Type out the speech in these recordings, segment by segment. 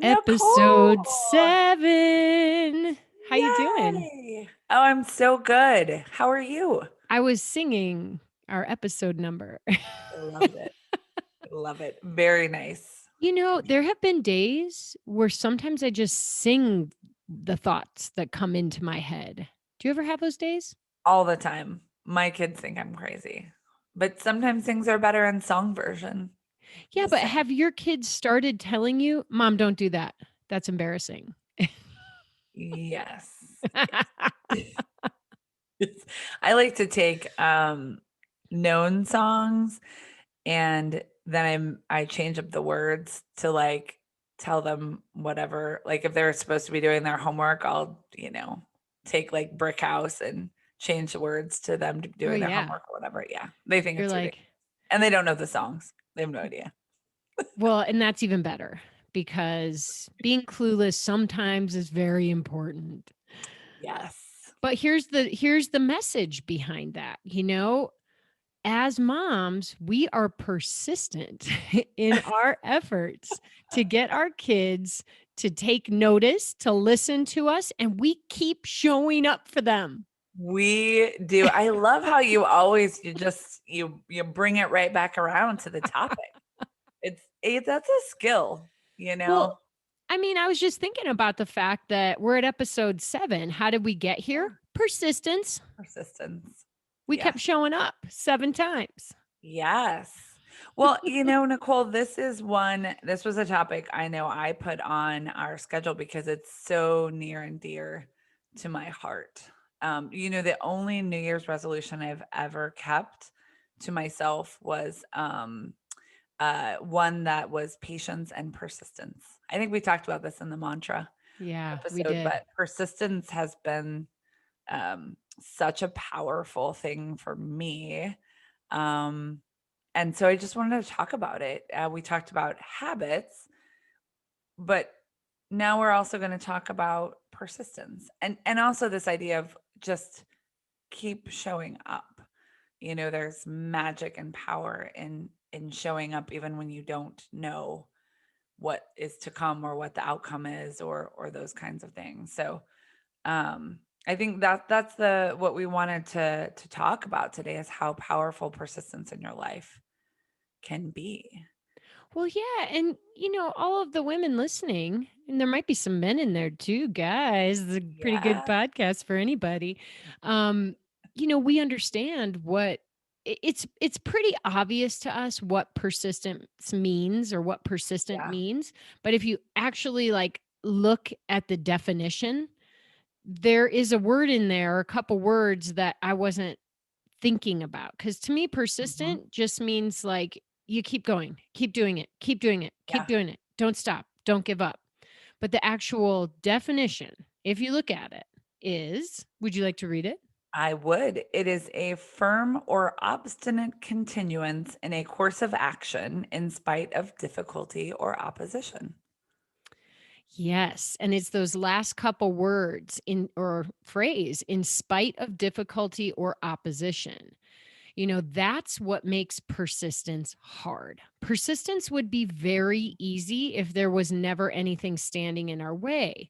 Episode Nicole! 7. How you doing? Yay! Oh, I'm so good. How are you? I was singing our episode number. Love it. Love it. Very nice. There have been days where sometimes I just sing the thoughts that come into my head. Do you ever have those days? All the time. My kids think I'm crazy, but sometimes things are better in song version. Yeah, Just but saying. have your kids started telling you, "Mom, don't do that. That's embarrassing." Yes. Yes. I like to take known songs and then I change up the words to like tell them whatever. Like if they're supposed to be doing their homework, I'll, take like Brick House and change the words to them Oh, doing their yeah. homework or whatever. Yeah. They think You're it's ridiculous. like, And they don't know the songs. They have no idea. well, and that's even better because being clueless sometimes is very important. Yes. But here's the message behind that, as moms, we are persistent in our efforts to get our kids to take notice, to listen to us, and we keep showing up for them. We do. I love how you always you bring it right back around to the topic. That's a skill, you Well, know? I mean, I was just thinking about the fact that we're at episode 7. How did we get Yeah. here? Persistence. Persistence. We kept Yes. showing up 7 times. Yes. Well, Nicole, this was a topic I know I put on our schedule because it's so near and dear to my heart. The only New Year's resolution I've ever kept to myself was one that was patience and persistence. I think we talked about this in the mantra Yeah, we episode, did. but persistence has been such a powerful thing for me. Um, and so I just wanted to talk about it. We talked about habits, but now we're also going to talk about persistence and also this idea of just keep showing up. There's magic and power in showing up even when you don't know what is to come or what the outcome is or those kinds of things. So I think that's the what we wanted to talk about today is how powerful persistence in your life can be. Well, yeah, and all of the women listening, and there might be some men in there too, guys. It's a pretty good Yeah. podcast for anybody. Um, we understand what it's pretty obvious to us what persistence means or what persistent Yeah. means, but if you actually like look at the definition, there is a word in there, a couple words that I wasn't thinking about. Because to me, Mhm. persistent just means like you keep going, keep doing it, keep doing it, keep Yeah. doing it. Don't stop, don't give up. But the actual definition, if you look at it, is would you like to read it? I would. It is a firm or obstinate continuance in a course of action in spite of difficulty or opposition. Yes. And it's those last couple words in or phrase in spite of difficulty or opposition. That's what makes persistence hard. Persistence would be very easy if there was never anything standing in our way.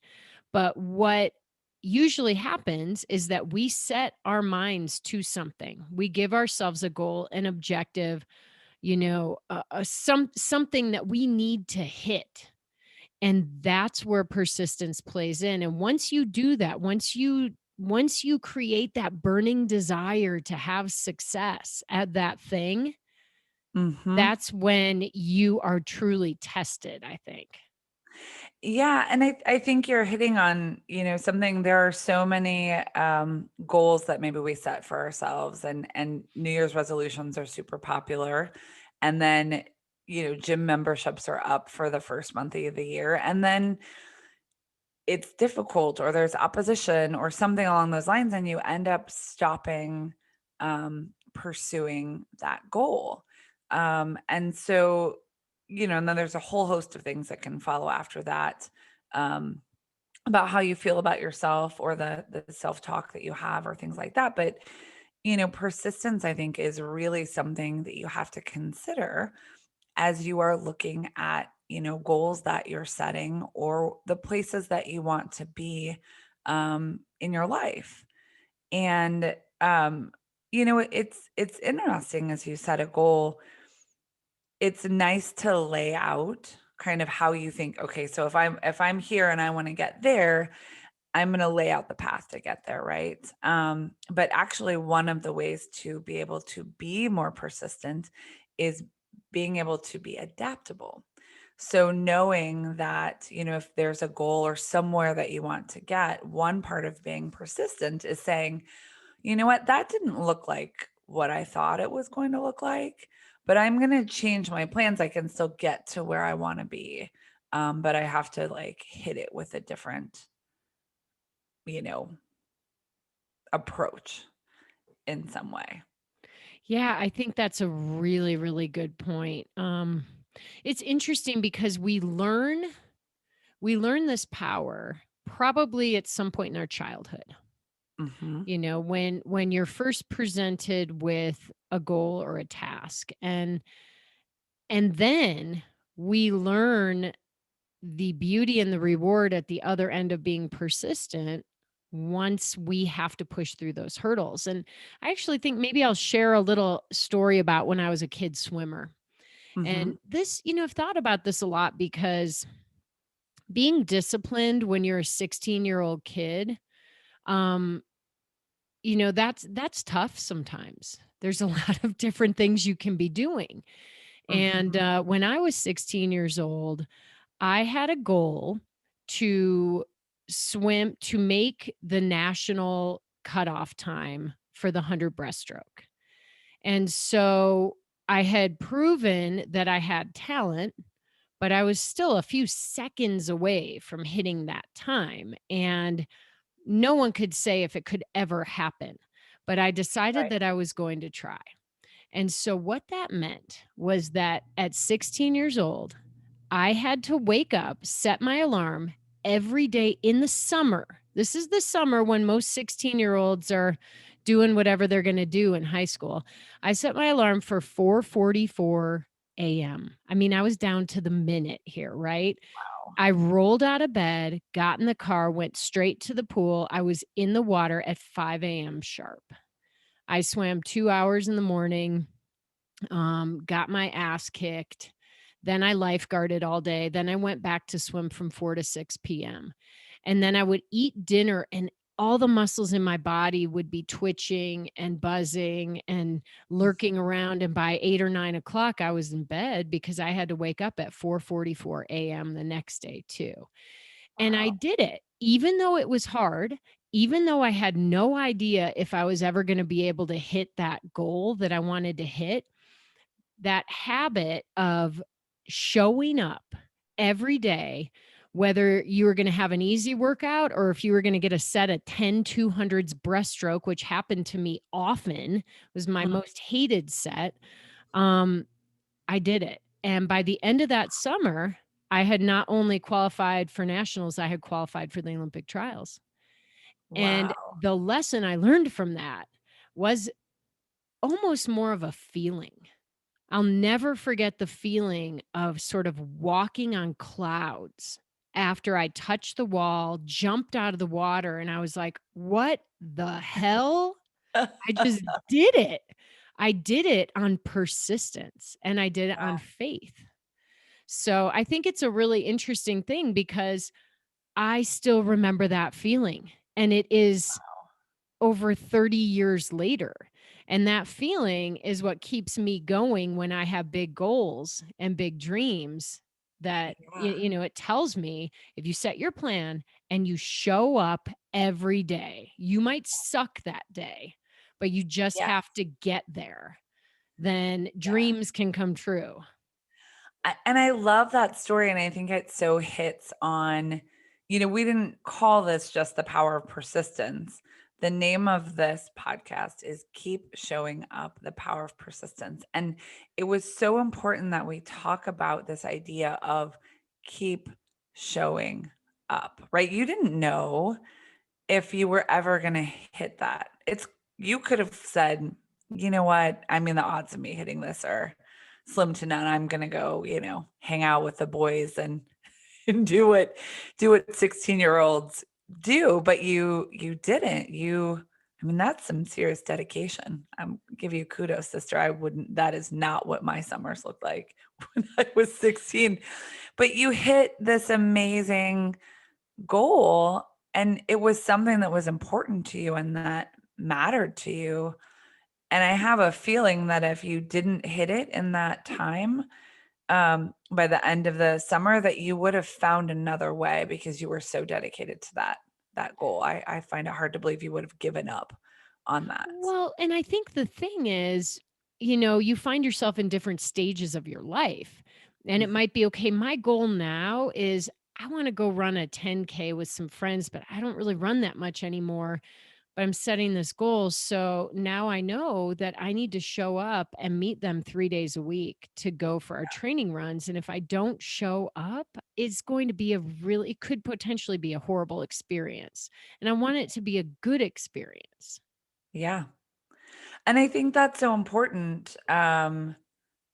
But what usually happens is that we set our minds to something. We give ourselves a goal, an objective, something that we need to hit. And that's where persistence plays in. And once you do that, once you create that burning desire to have success at that thing, Mhm. that's when you are truly tested, I think. Yeah, and I think you're hitting on, something there are so many goals that maybe we set for ourselves and New Year's resolutions are super popular. And then, gym memberships are up for the first month of the year. And then it's difficult or there's opposition or something along those lines, and you end up stopping pursuing that goal. And so, and then there's a whole host of things that can follow after that. Um, about how you feel about yourself or the self-talk that you have or things like that. But, persistence, I think, is really something that you have to consider as you are looking at goals that you're setting or the places that you want to be in your life. And it's interesting as you set a goal. It's nice to lay out kind of how you think, okay, so if I'm here and I want to get there, I'm going to lay out the path to get there, right? But actually, one of the ways to be able to be more persistent is being able to be adaptable. So, knowing that, if there's a goal or somewhere that you want to get, one part of being persistent is saying, you know what, that didn't look like what I thought it was going to look like, but I'm going to change my plans. I can still get to where I want to be. But I have to like hit it with a different, you know, approach in some way. Yeah, I think that's a really, really good point. It's interesting because we learn this power probably at some point in our childhood. Mhm. When you're first presented with a goal or a task, and then we learn the beauty and the reward at the other end of being persistent once we have to push through those hurdles. And I actually think maybe I'll share a little story about when I was a kid swimmer. And Mhm. this, I've thought about this a lot because being disciplined when you're a 16-year-old kid, um, that's tough sometimes. There's a lot of different things you can be doing. And Mhm. when I was 16 years old, I had a goal to to make the national cutoff time for the 100 breaststroke. And so I had proven that I had talent, but I was still a few seconds away from hitting that time. And no one could say if it could ever happen. But I decided Right. that I was going to try. And so what that meant was that at 16 years old, I had to wake up, set my alarm every day in the summer. This is the summer when most 16-year-olds are doing whatever they're going to do in high school. I set my alarm for 4:44 a.m. I mean, I was down to the minute here, right? Wow. I rolled out of bed, got in the car, went straight to the pool. I was in the water at 5 a.m. sharp. I swam 2 hours in the morning, got my ass kicked. Then I lifeguarded all day. Then I went back to swim from 4 to 6 p.m. And then I would eat dinner, and all the muscles in my body would be twitching and buzzing and lurking Mhm. around. And by 8 or 9 o'clock, I was in bed because I had to wake up at 4:44 a.m. the next day too. And I Wow. did it, even though it was hard, even though I had no idea if I was ever going to be able to hit that goal that I wanted to hit. That habit of showing up every day, whether you were going to have an easy workout or if you were going to get a set of 10 200s breaststroke, which happened to me often, was my Mhm. most hated set. um, I did it. And by the end of that summer, I had not only qualified for nationals, I had qualified for the Olympic trials. And Wow. the lesson I learned from that was almost more of a feeling. I'll never forget the feeling of sort of walking on clouds after I touched the wall, jumped out of the water, and I was like, "What the hell? I just did it." I did it on persistence, and I did it on faith. So, I think it's a really interesting thing because I still remember that feeling, and it is over 30 years later. And that feeling is what keeps me going when I have big goals and big dreams that Yeah. it tells me if you set your plan and you show up every day, you might suck that day, but you just Yeah. have to get there. Then Yeah. dreams can come true. And I love that story, and I think it so hits on, we didn't call this just the power of persistence. The name of this podcast is Keep Showing Up, the Power of Persistence. And it was so important that we talk about this idea of keep showing up, right? You didn't know if you were ever going to hit that. You could have said, you know what? I mean, the odds of me hitting this are slim to none. I'm gonna go, hang out with the boys and and do what 16-year-olds do, but you didn't. I mean, that's some serious dedication. Give you kudos, sister. I wouldn't that is not what my summers looked like when I was 16. But you hit this amazing goal, and it was something that was important to you and that mattered to you. And I have a feeling that if you didn't hit it in that time, by the end of the summer, that you would have found another way because you were so dedicated to that goal. I find it hard to believe you would have given up on that. Well, and I think the thing is, you find yourself in different stages of your life. And it Mhm. might be okay, my goal now is I want to go run a 10K with some friends, but I don't really run that much anymore. But I'm setting this goal. So now I know that I need to show up and meet them 3 days a week to go for our training runs. And if I don't show up, it's going to be it could potentially be a horrible experience. And I want it to be a good experience. Yeah. And I think that's so important.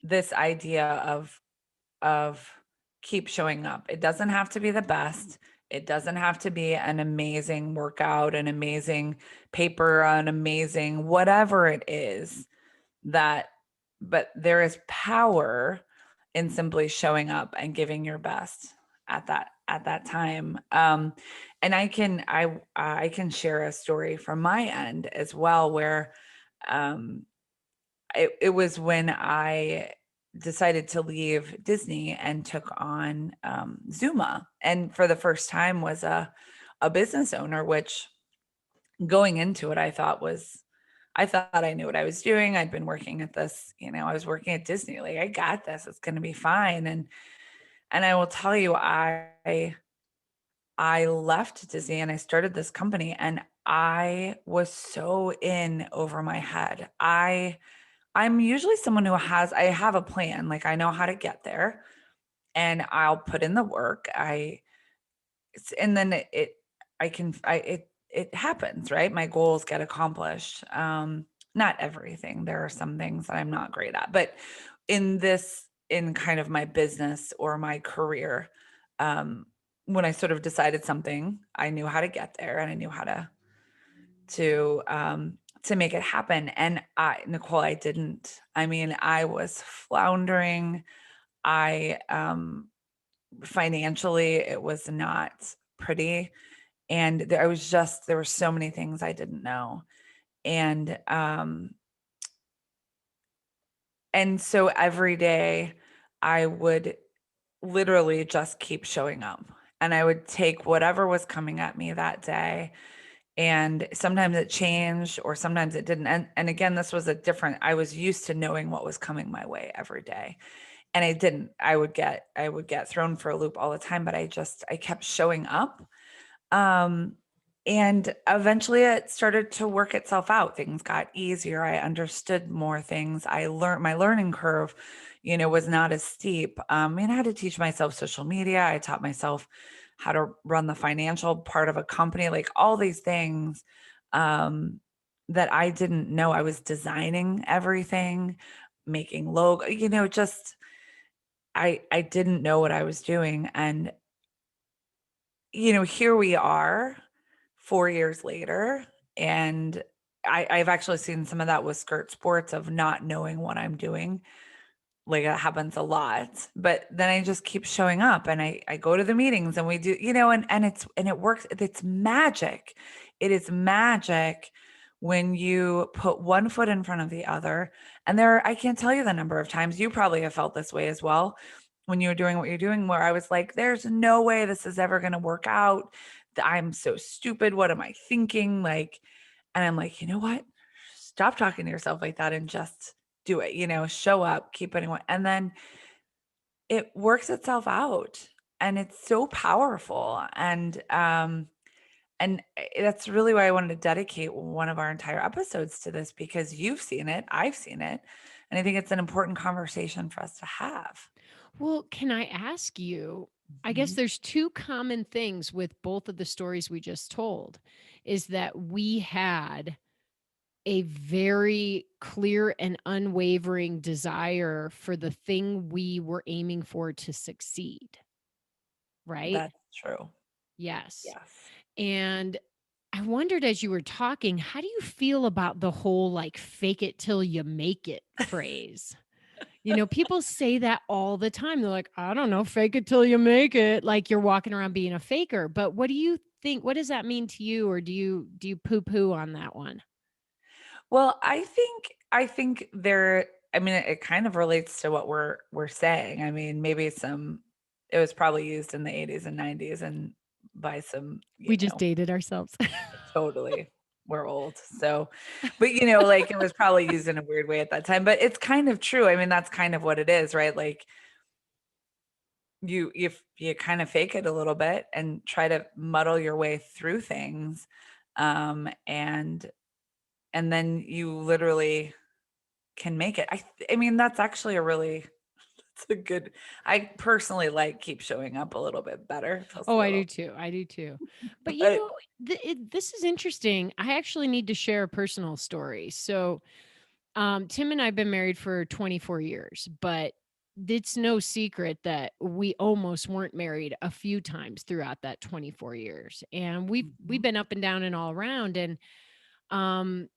This idea of keep showing up. It doesn't have to be the best. It doesn't have to be an amazing workout, an amazing paper, an amazing whatever it is that but there is power in simply showing up and giving your best at that time. And I can share a story from my end as well where um it was when I decided to leave Disney and took on Zuma, and for the first time was a business owner, which going into it I thought I knew what I was doing. I'd been working at this, I was working at Disney. Like, I got this. It's going to be fine. And I will tell you, I left Disney and I started this company, and I was so in over my head. I'm usually someone I have a plan. Like, I know how to get there, and I'll put in the work. And then I can, it happens, right? My goals get accomplished. Not everything. There are some things that I'm not great at, but in kind of my business or my career, um, when I sort of decided something, I knew how to get there and I knew how to make it happen. And Nicole, I didn't. I mean, I was floundering. I Financially, it was not pretty, and there were so many things I didn't know, and so every day I would literally just keep showing up, and I would take whatever was coming at me that day, and sometimes it changed or sometimes it didn't. And again, this was a different I was used to knowing what was coming my way every day. And I didn't. I would get thrown for a loop all the time, but I kept showing up. Um, and eventually it started to work itself out. Things got easier. I understood more things. I learned my learning curve, was not as steep. And I had to teach myself social media. I taught myself how to run the financial part of a company, like all these things um, that I didn't know. I was designing everything, making logo, just I didn't know what I was doing. And here we are 4 years later, and I've actually seen some of that with skirt sports of not knowing what I'm doing. Like, that happens a lot, but then I just keep showing up and I go to the meetings and we do, and it works. It's magic. It is magic when you put one foot in front of the other. And I can't tell you the number of times you probably have felt this way as well when you were doing what you're doing, where I was like, there's no way this is ever going to work out. I'm so stupid. What am I thinking? Like, and I'm like, you know what? Stop talking to yourself like that and just do it, show up, keep anyone. And then it works itself out, and it's so powerful. And that's really why I wanted to dedicate one of our entire episodes to this, because you've seen it, I've seen it, and I think it's an important conversation for us to have. Well, can I ask you? I guess Mhm. there's two common things with both of the stories we just told is that we had a very clear and unwavering desire for the thing we were aiming for to succeed, right? That's true. Yes. Yes. And I wondered as you were talking, how do you feel about the whole like fake it till you make it phrase? People say that all the time. They're like, I don't know, fake it till you make it. Like you're walking around being a faker. But what do you think? What does that mean to you? Or do you poo poo on that one? Well, I think there I mean, it kind of relates to what we're saying. I mean, maybe some it was probably used in the 80s and 90s and by some, We just dated ourselves. totally, we're old. So, but like it was probably used in a weird way at that time, but it's kind of true. I mean, that's kind of what it is, right? Like you kind of fake it a little bit and try to muddle your way through things. And then you literally can make it. I mean, that's actually a really it's a good I personally like keep showing up a little bit better. It feels a Oh, I do little too. I do too. But but this is interesting. I actually need to share a personal story. So, Tim and I have been married for 24 years, but it's no secret that we almost weren't married a few times throughout that 24 years. And we've Mhm, been up and down and all around. And um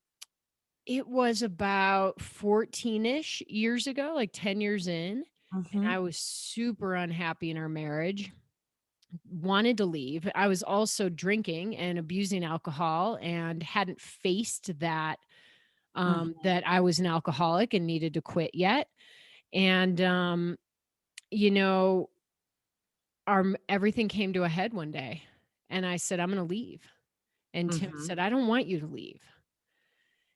it was about 14-ish years ago, like 10 years in, and mhm, I was super unhappy in our marriage, wanted to leave. I was also drinking and abusing alcohol and hadn't faced mhm, that I was an alcoholic and needed to quit yet. And you know, everything came to a head one day, and I said, "I'm going to leave." And Tim mhm, said, "I don't want you to leave."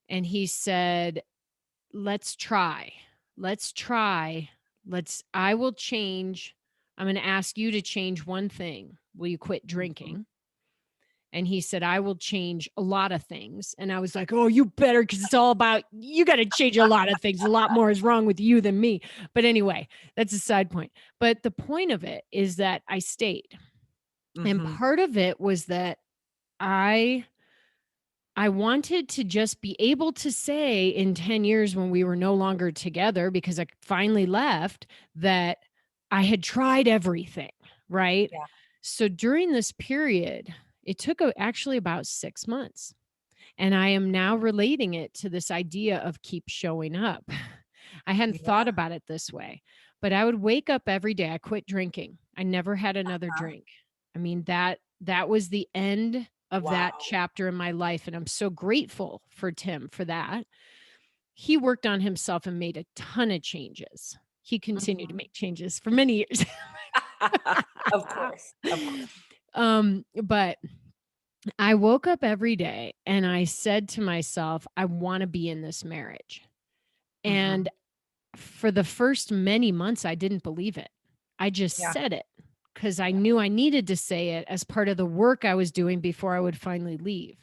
And he said, "Let's try. Let's try. I will change. I'm going to ask you to change one thing. Will you quit mhm. drinking?" And he said, "I will change a lot of things." And I was like, "Oh, you better, because it's all about you got to change a lot of things. A lot more is wrong with you than me." But anyway, that's a side point. But the point of it is that I stayed. And Mhm, part of it was that I I wanted to just be able to say in 10 years when we were no longer together, because I finally left, that I had tried everything, right? yeah. So during this period, it took actually about 6 months. And I am now relating it to this idea of keep showing up. I hadn't thought Yeah. about it this way, but I would wake up every day. I quit drinking. I never had another Huh? drink. I mean, that was the end of that Wow. chapter in my life, and I'm so grateful for Tim for that. He worked on himself and made a ton of changes. He continued to Mhm. make changes for many years. Of course, of course. But I woke up every day and I said to myself, I want to be in this marriage. And Mhm. for the first many months, I didn't believe it. I just Yeah, said it because I yeah. knew I needed to say it as part of the work I was doing before I would finally leave.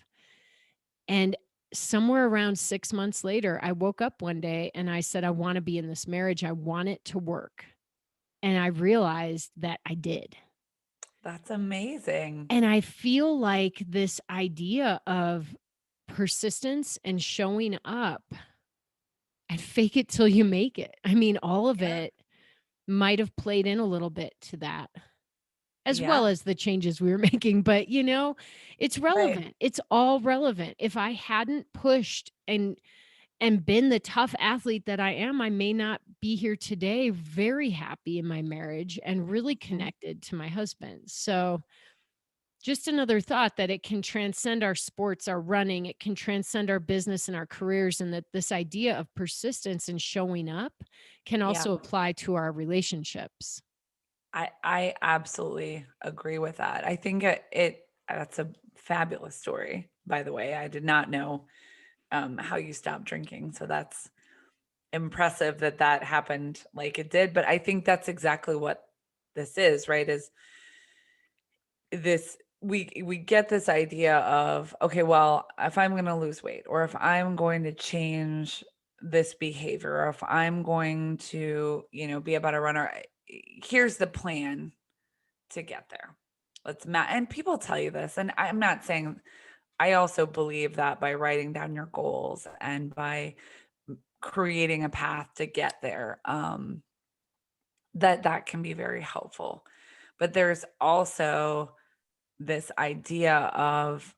And somewhere around 6 months later, I woke up one day and I said, I want to be in this marriage. I want it to work. And I realized that I did. That's amazing. And I feel like this idea of persistence and showing up and fake it till you make it. I mean, all of Yeah, it might have played in a little bit to that, as well yeah, as the changes we were making. But, it's right. relevant. It's all relevant. If I hadn't pushed and been the tough athlete that I am, I may not be here today very happy in my marriage and really Mhm. connected to my husband. So, just another thought that it can transcend our sports, our running, it can transcend our business and our careers, and that this idea of persistence and showing up can Yeah. also apply to our relationships. I absolutely agree with that. I think it that's a fabulous story, by the way. I did not know, how you stopped drinking, so that's impressive that that happened like it did, but I think that's exactly what this is, right? Is this we get this idea of, okay, well, if I'm going to lose weight or if I'm going to change this behavior or if I'm going to, be a better runner, here's the plan to get there. And people tell you this, and I'm not saying I also believe that by writing down your goals and by creating a path to get there, that can be very helpful. But there's also this idea of,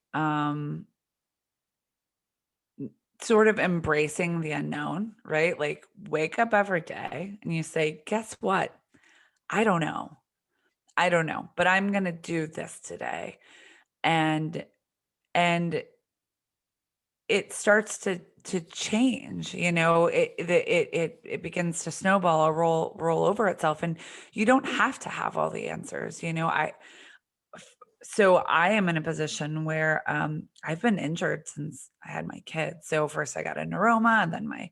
sort of embracing the unknown, right? Like, wake up every day and you say, "Guess what? I don't know. I don't know, but I'm gonna do this today." And and it starts to change, it begins to snowball or roll over itself, and you don't have to have all the answers, so I am in a position where, I've been injured since I had my kids. So first I got a neuroma, and then my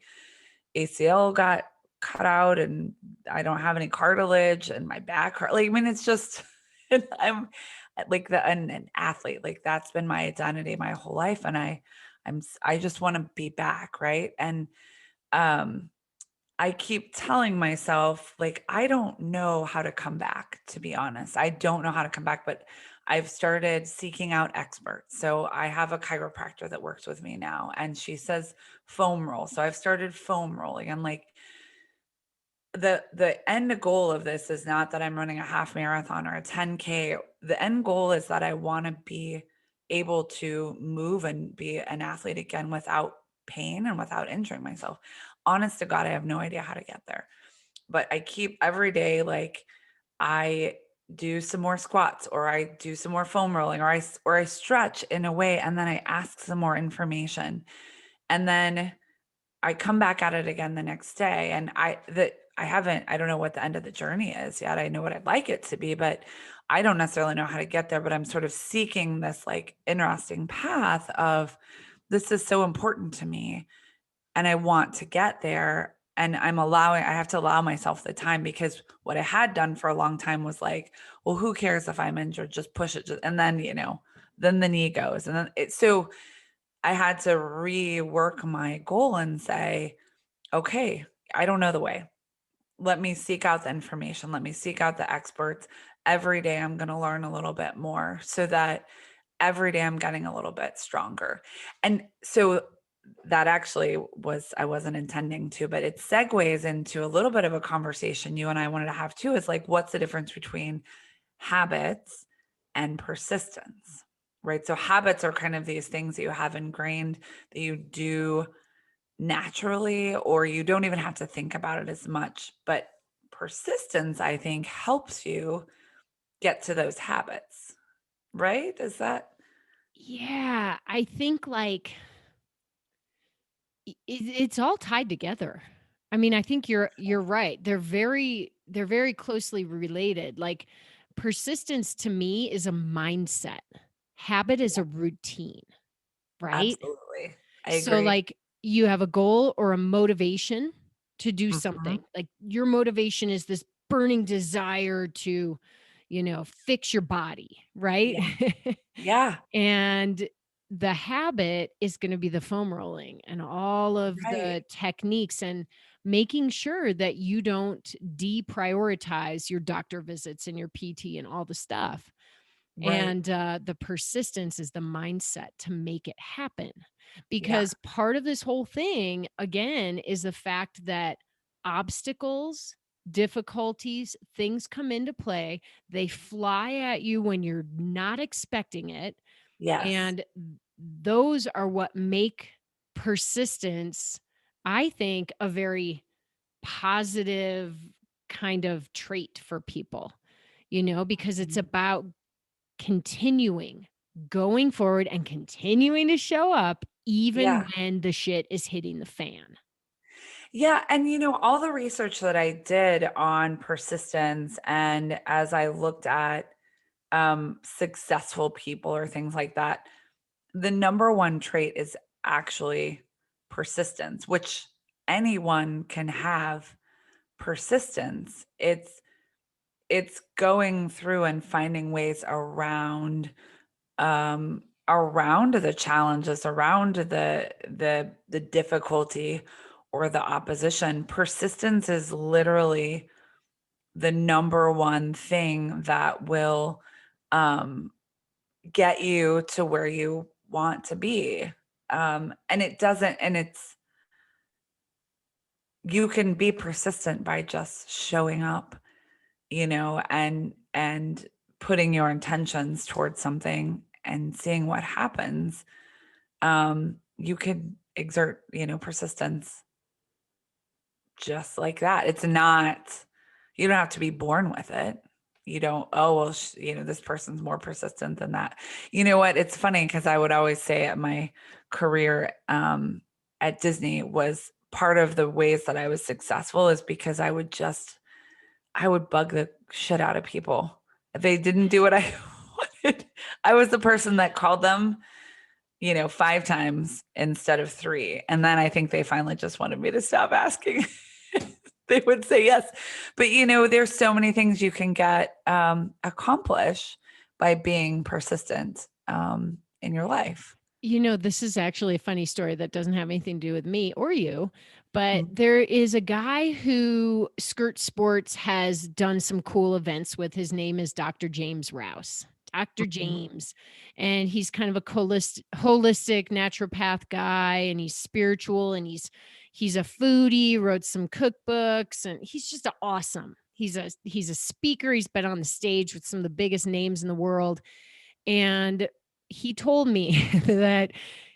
ACL got cut out, and I don't have any cartilage, and my back hurt. Like, I mean, it's just, and I'm like an athlete. Like, that's been my identity my whole life, and I just want to be back, right? And um, I keep telling myself, like, I don't know how to come back, to be honest. I don't know how to come back, but I've started seeking out experts. So I have a chiropractor that works with me now, and she says foam roll. So I've started foam rolling. I'm like, the end goal of this is not that I'm running a half marathon or a 10K. The end goal is that I want to be able to move and be an athlete again without pain and without injuring myself. Honest to God, I have no idea how to get there. But I keep every day, like, I do some more squats, or I do some more foam rolling, or I stretch in a way, and then I ask some more information. And then I come back at it again the next day, and I don't know what the end of the journey is yet. I know what I'd like it to be, but I don't necessarily know how to get there, but I'm sort of seeking this, like, interesting path of, this is so important to me, and I want to get there, and I have to allow myself the time, because what I had done for a long time was like, "Well, who cares if I'm injured? Just push it." And then, then the knee goes, and then so I had to rework my goal and say, "Okay, I don't know the way. Let me seek out the information. Let me seek out the experts. Every day I'm going to learn a little bit more, so that every day I'm getting a little bit stronger." And so that actually I wasn't intending to, but it segues into a little bit of a conversation you and I wanted to have too, is like, what's the difference between habits and persistence, right? So habits are kind of these things that you have ingrained, that you do naturally, or you don't even have to think about it as much. But persistence, I think, helps you get to those habits, right? Is that? Yeah, I think like it's all tied together. I mean, I think you're right. They're very closely related. Like persistence to me is a mindset. Habit is Yeah, a routine, right? absolutely. I So agree. like you have a goal or a motivation to do Mhm. something. Like your motivation is this burning desire to, fix your body, right? Yeah. Yeah. And the habit is gonna be the foam rolling and all of Right. the techniques and making sure that you don't deprioritize your doctor visits and your PT and all the stuff. Right. And, the persistence is the mindset to make it happen. Yeah. Because part of this whole thing, again, is the fact that obstacles, difficulties, things come into play. They fly at you when you're not expecting it, Yes. and those are what make persistence, I think, a very positive kind of trait for people, because it's Mhm. about continuing, going forward and continuing to show up even Yeah. when the shit is hitting the fan. Yeah, and all the research that I did on persistence, and as I looked at successful people or things like that, the number one trait is actually persistence, which anyone can have persistence. It's going through and finding ways around the challenges, around the difficulty or the opposition. Persistence is literally the number one thing that will um get you to where you want to be. And it doesn't, and it's, you can be persistent by just showing up, and putting your intentions towards something and seeing what happens. You can exert, persistence just like that. It's not, you don't have to be born with it. You don't, oh, well, this person's more persistent than that. You know what? It's funny because I would always say at my career at Disney was part of the ways that I was successful is because I would bug the shit out of people. If they didn't do what I wanted, I was the person that called them, 5 times instead of 3. And then I think they finally just wanted me to stop asking. They would say yes. But there's so many things you can get accomplish by being persistent in your life. This is actually a funny story that doesn't have anything to do with me or you, but Mm. there is a guy who Skirt Sports has done some cool events with. His name is Dr. James Rouse. Dr. Mhm. James. And he's kind of a holistic naturopath guy, and he's spiritual, and he's a foodie, wrote some cookbooks, and he's just awesome. He's a speaker. He's been on the stage with some of the biggest names in the world. And he told me that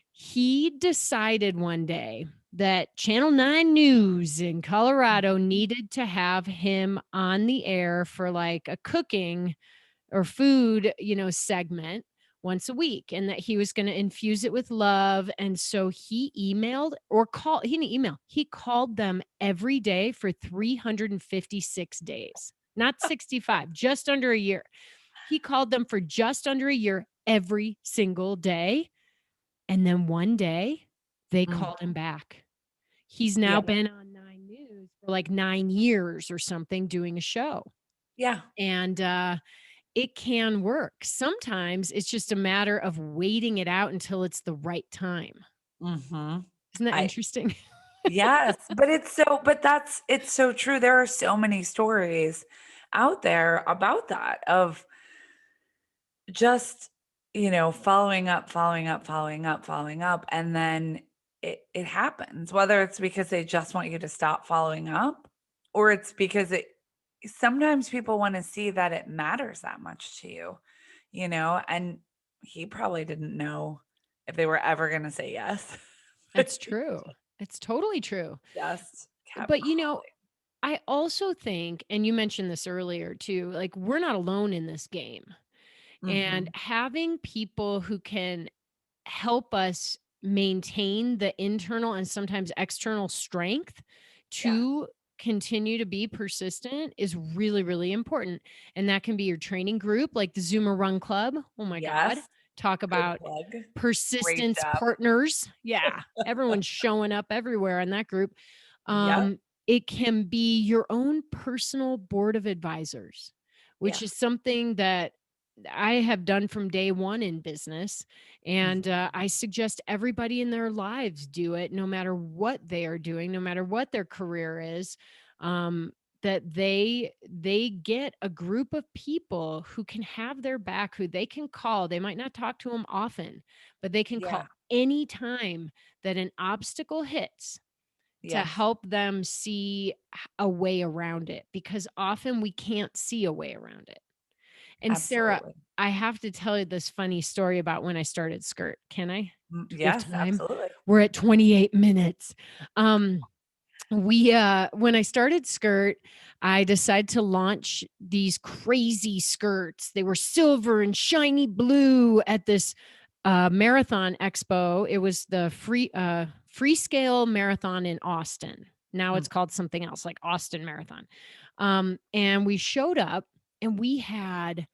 he decided one day that Channel 9 News in Colorado needed to have him on the air for like a cooking or food, segment once a week, and that he was going to infuse it with love. And so he emailed or called, he didn't email, he called them every day for 356 days, not 65, just under a year. He called them for just under a year every single day. And then one day they Mm. called him back. He's now Yeah. been on 9 News for like 9 years or something doing a show. Yeah. And it can work. Sometimes it's just a matter of waiting it out until it's the right time. Hmm. Isn't that I interesting? Yes, but it's so true. There are so many stories out there about that of just, following up, following up, following up, following up, and then it happens, whether it's because they just want you to stop following up or it's because it sometimes people want to see that it matters that much to you, and he probably didn't know if they were ever going to say yes. But That's he true. It's totally true. just kept But calling. I also think, and you mentioned this earlier too, like we're not alone in this game. And Mhm. having people who can help us maintain the internal and sometimes external strength Yeah. to continue to be persistent is really, really important. And that can be your training group, like the Zoomer Run Club. Oh my God. Yes. Talk Good about plug. Great persistence job. partners. Yeah. Everyone's showing up everywhere in that group. Yep. It can be your own personal board of advisors, which Yeah. is something that I have done from day one in business. And Mhm. I suggest everybody in their lives do it, no matter what they are doing, no matter what their career is. Um, that they get a group of people who can have their back, who they can call. They might not talk to them often, but they can Yeah. call any time that an obstacle hits to Yes. help them see a way around it, because often we can't see a way around it. And Sarah, Absolutely. I have to tell you this funny story about when I started Skirt. Can I? Do we have Yes, time? absolutely. We're at 28 minutes. Um, when I started Skirt, I decided to launch these crazy skirts. They were silver and shiny blue at this marathon expo. It was the free scale marathon in Austin. Now Mm. it's called something else, like Austin Marathon. And we showed up, and we had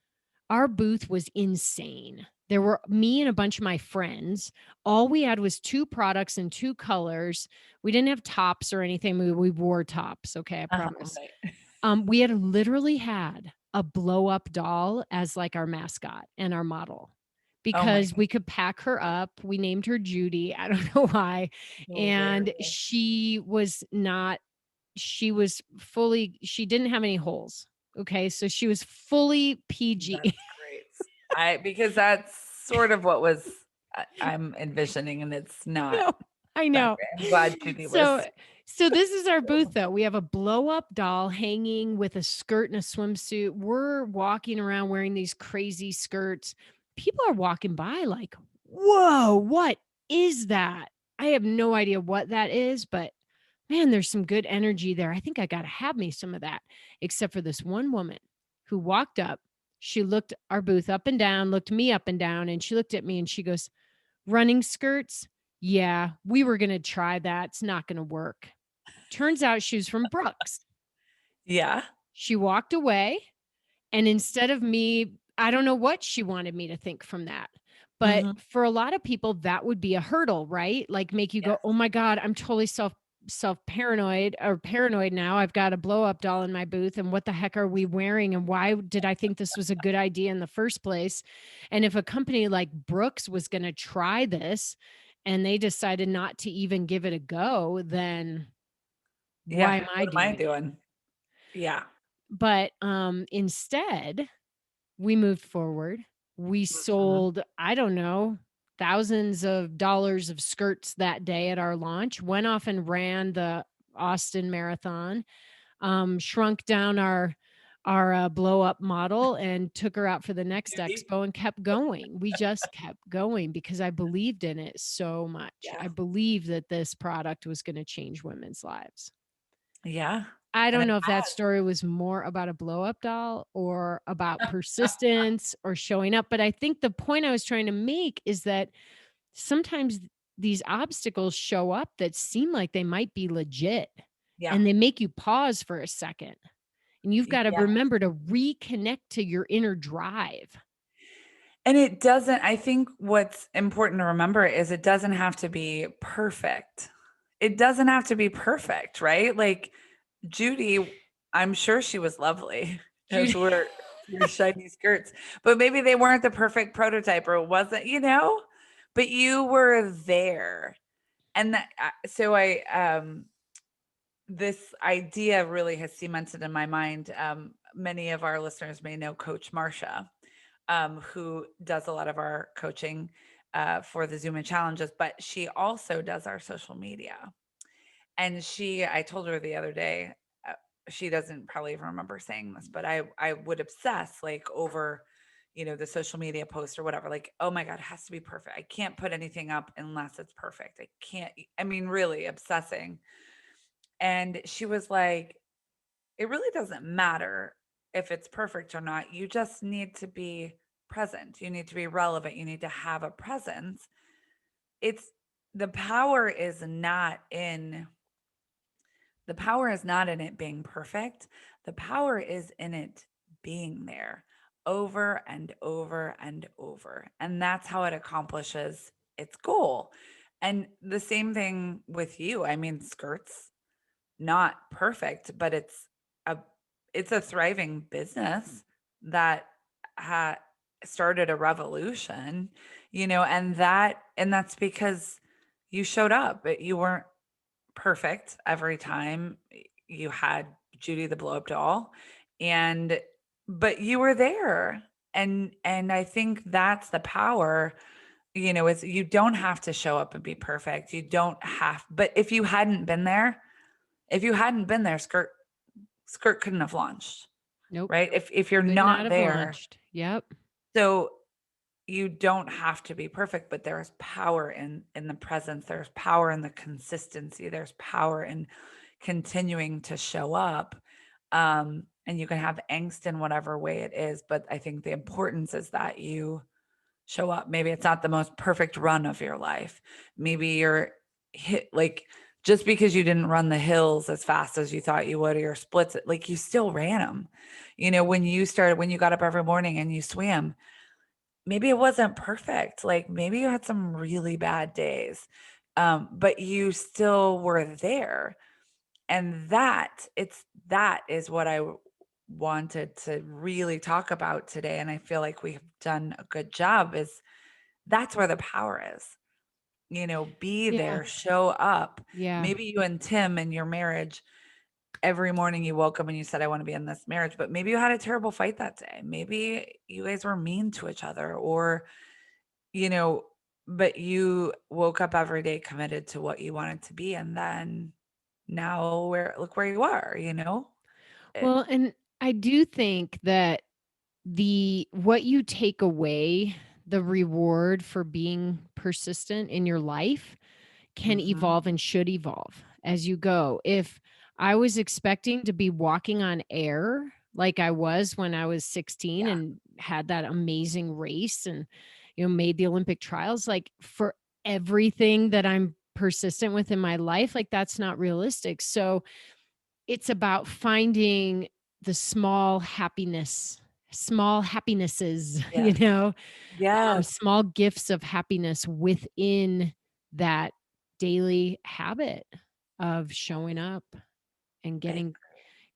our booth was insane. There were me and a bunch of my friends. All we had was 2 products in 2 colors. We didn't have tops or anything. We wore tops, okay, I promise. Right. We had literally had a blow up doll as like our mascot and our model Oh my because we could pack her up. We named her Judy. I don't know why. And hilarious. she didn't have any holes. Okay. So she was fully That's PG. great. I because that's sort of what was I'm envisioning and it's not No, I that know. great. I'm glad Judy So was so this is our booth cool. though. We have a blow up doll hanging with a skirt and a swimsuit. We're walking around wearing these crazy skirts. People are walking by like, "Whoa, what is that?" I have no idea what that is, but man, there's some good energy there. I think I got to have me some of that. Except for this one woman who walked up. She looked our booth up and down, looked me up and down, and she looked at me and she goes, "Running skirts? Yeah, we were gonna try that. It's not gonna work." Turns out she was from Brooks. Yeah. She walked away, and instead of me, I don't know what she wanted me to think from that. But Mhm. for a lot of people, that would be a hurdle, right? Like make you go, Yes. "Oh my God, I'm totally self paranoid or paranoid now. I've got a blow up doll in my booth. And what the heck are we wearing? And why did I think this was a good idea in the first place?" And if a company like Brooks was going to try this and they decided not to even give it a go, then why Yeah. am I What am I doing it? doing? Yeah. But instead, we moved forward. We Mhm. sold, I don't know, thousands of dollars of skirts that day at our launch, went off and ran the Austin Marathon, shrunk down our blow up model and took her out for the next Judy? expo and kept going. We just kept going because I believed in it so much. Yeah. I believed that this product was going to change women's lives. Yeah. I And don't it know if that has. story was more about a blow up doll or about persistence or showing up, but I think the point I was trying to make is that sometimes these obstacles show up that seem like they might be legit, Yeah. and they make you pause for a second, and you've gotta Yeah. remember to reconnect to your inner drive. And it doesn't I think what's important to remember is it doesn't have to be perfect. It doesn't have to be perfect, right? Like, Judy, I'm sure she was lovely, as Judy. were your shiny skirts, but maybe they weren't the perfect prototype or it wasn't, but you were there. And that so this idea really has cemented in my mind. Many of our listeners may know Coach Marsha, who does a lot of our coaching for the Zoom and challenges, but she also does our social media. And I told her the other day, uh, she doesn't probably even remember saying this, but I would obsess like over, the social media post or whatever. Like, oh my God, it has to be perfect. I can't put anything up unless it's perfect. I can't. I mean, really obsessing. And she was like, it really doesn't matter if it's perfect or not. You just need to be present. You need to be relevant. You need to have a presence. It's the power is not in the power is not in it being perfect. The power is in it being there over and over and over. And that's how it accomplishes its goal. And the same thing with you. I mean, skirts, not perfect, but a it's a thriving business that ha started a revolution, and that's because you showed up. You weren't perfect every time. You had Judy the blow up doll, and but you were there. And I think that's the power, is you don't have to show up and be perfect. You don't have, but if you hadn't been there, skirt couldn't have launched, Nope, right? If you're could not not have there, launched. Yep. so you don't have to be perfect, but there's power in the presence. There's power in the consistency. There's power in continuing to show up. And you can have angst in whatever way it is, but I think the importance is that you show up. Maybe it's not the most perfect run of your life. Maybe you're hit like just because you didn't run the hills as fast as you thought you would, or your splits, like you still ran them. When you got up every morning and you swam, maybe it wasn't perfect. Like maybe you had some really bad days, but you still were there. And that is what wanted to really talk about today. And I feel like we've done a good job is that's where the power is. Be Yeah. there, show up. Yeah. Maybe you and Tim in your marriage, every morning you woke up and you said, I want to be in this marriage, but maybe you had a terrible fight that day. Maybe you guys were mean to each other, or, you know, but you woke up every day committed to what you wanted to be, and then now look where you are, you know? It Well, and I do think that the what you take away, the reward for being persistent in your life can Mhm. evolve and should evolve as you go. If I was expecting to be walking on air like I was when I was 16 Yeah. and had that amazing race and, made the Olympic trials, like for everything that I'm persistent with in my life, like that's not realistic. So it's about finding the small happinesses, Yes. Yes. small gifts of happiness within that daily habit of showing up and I getting,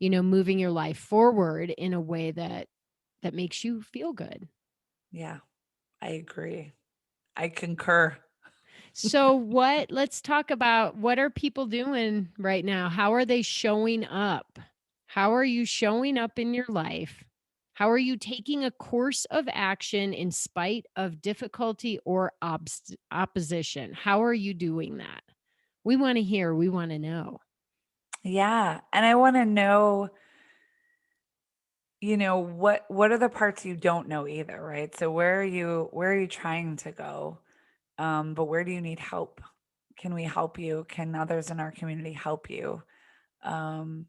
moving your life forward in a way that makes you feel good. yeah, I agree. I concur. So let's talk about what are people doing right now? How are they showing up? How are you showing up in your life? How are you taking a course of action in spite of difficulty or opposition? How are you doing that? We want to hear, we want to know. Yeah, and I wanna know, what are the parts you don't know either, right? So where are you trying to go? But where do you need help? Can we help you? Can others in our community help you? Um,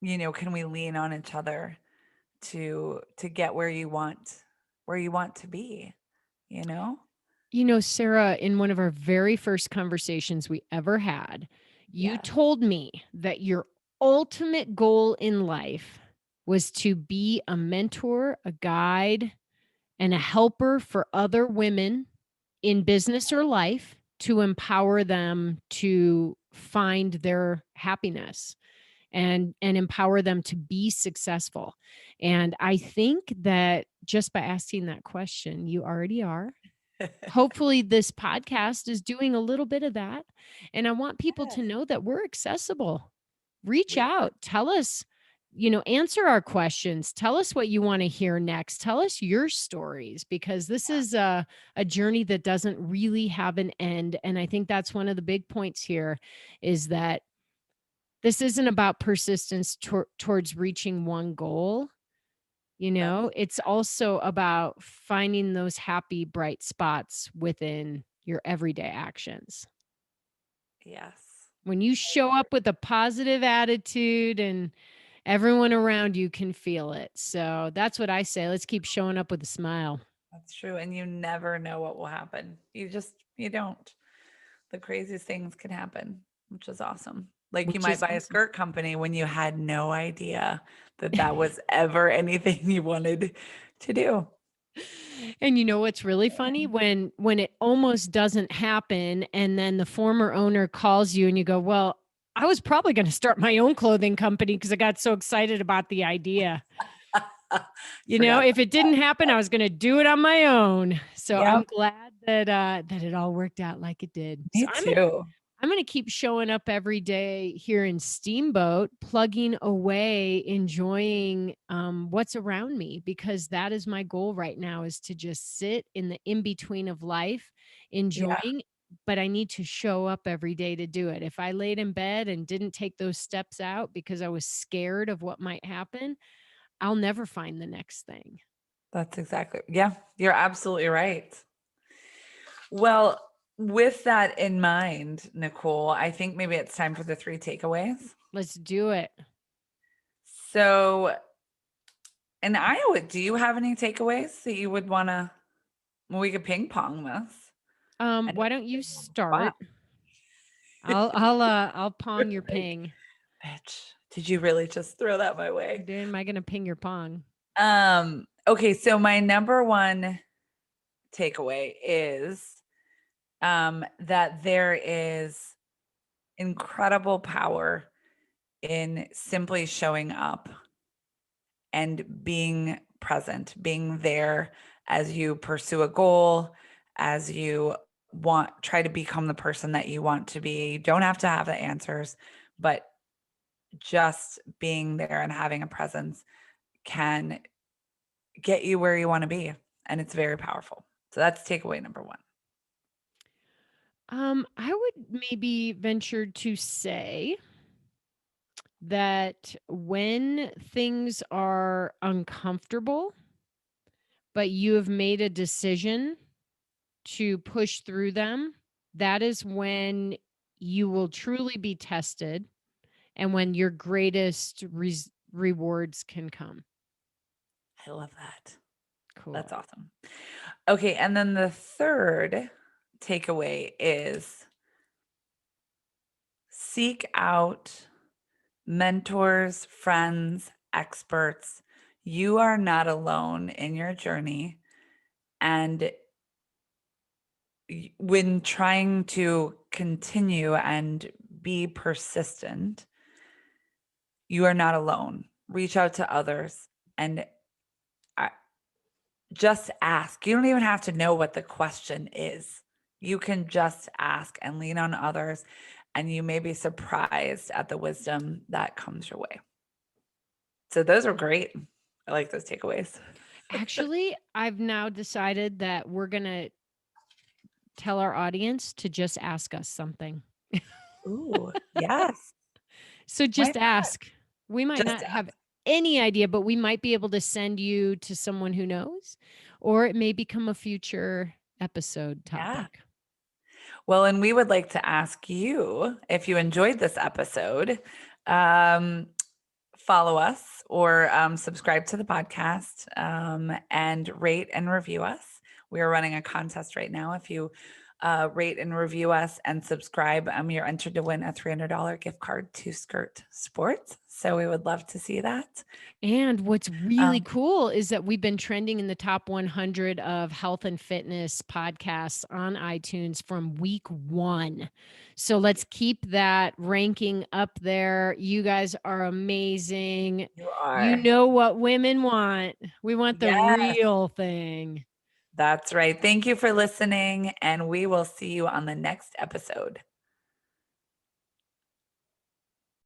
can we lean on each other to get where you want to be, you know? Sarah, in one of our very first conversations we ever had, you Yes. told me that your ultimate goal in life was to be a mentor, a guide, and a helper for other women in business or life to empower them to find their happiness and empower them to be successful. And I think that just by asking that question, you already are. Hopefully, this podcast is doing a little bit of that. And I want people to Yes. know that we're accessible. Reach We out, tell us, answer our questions, tell us what you want to hear next, tell us your stories, because this is a journey that doesn't really have an end. And I think that's one of the big points here is that this isn't about persistence towards reaching one goal. that's It's also about finding those happy, bright spots within your everyday actions. yes. When you show up with a positive attitude and everyone around you can feel it. So that's what I say. Let's keep showing up with a smile. That's true, and you never know what will happen. You don't. The craziest things can happen, which is awesome. Like, you Which might is buy a awesome. skirt company when you had no idea that that was ever anything you wanted to do. And you know what's really funny? When it almost doesn't happen and then the former owner calls you and you go, "Well, I was probably gonna start my own clothing company because I got so excited about the idea." Forgot If about it didn't happen, I was gonna do it on my own. So I'm Yep, glad that it all worked out like it did. So me too. I'm gonna keep showing up every day here in Steamboat, plugging away, enjoying what's around me, because that is my goal right now is to just sit in the in between of life, Yeah, enjoying. But I need to show up every day to do it. If I laid in bed and didn't take those steps out because I was scared of what might happen, I'll never find the next thing. that's exactly yeah, you're absolutely right. Well, with that in mind, Nicole, I think maybe it's time for the 3 takeaways. Let's do it. So, in Iowa, do you have any takeaways that you would wanna well, we could ping pong this. I know Why don't you it's fun. start? I'll pong your Like, ping. "Bitch, did you really just throw that my way?" Dude, am I gonna ping your pong? Okay, so my number 1 takeaway is, that there is incredible power in simply showing up and being present, being there as you pursue a goal, as you try to become the person that you want to be. You don't have to have the answers, but just being there and having a presence can get you where you want to be. And it's very powerful. So that's takeaway number 1. I would maybe venture to say that when things are uncomfortable, but you have made a decision to push through them, that is when you will truly be tested and when your greatest rewards can come. I love that. That's Cool. awesome. Okay, and then the third takeaway is seek out mentors, friends, experts. You are not alone in your journey. And when trying to continue and be persistent, you are not alone. Reach out to others and uh, just ask. You don't even have to know what the question is. You can just ask and lean on others, and you may be surprised at the wisdom that comes your way. So, those are great. I like those takeaways. Actually, I've now decided that we're going to tell our audience to just ask us something. Ooh, yes. So Why just not? ask. We might Just not have any idea, but we might be able to send you to someone who knows, or it may become a future episode yeah. topic. Well, and we would like to ask you if you enjoyed this episode, um, follow us or subscribe to the podcast and rate and review us. We are running a contest right now. If you rate and review us and subscribe, you're entered to win a $300 gift card to Skirt Sports. So we would love to see that. And what's really Um, cool is that we've been trending in the top 100 of health and fitness podcasts on iTunes from week 1. So let's keep that ranking up there. You guys are amazing. you You are. know what women want. We want the Yes, real thing. that's right. Thank you for listening, and we will see you on the next episode.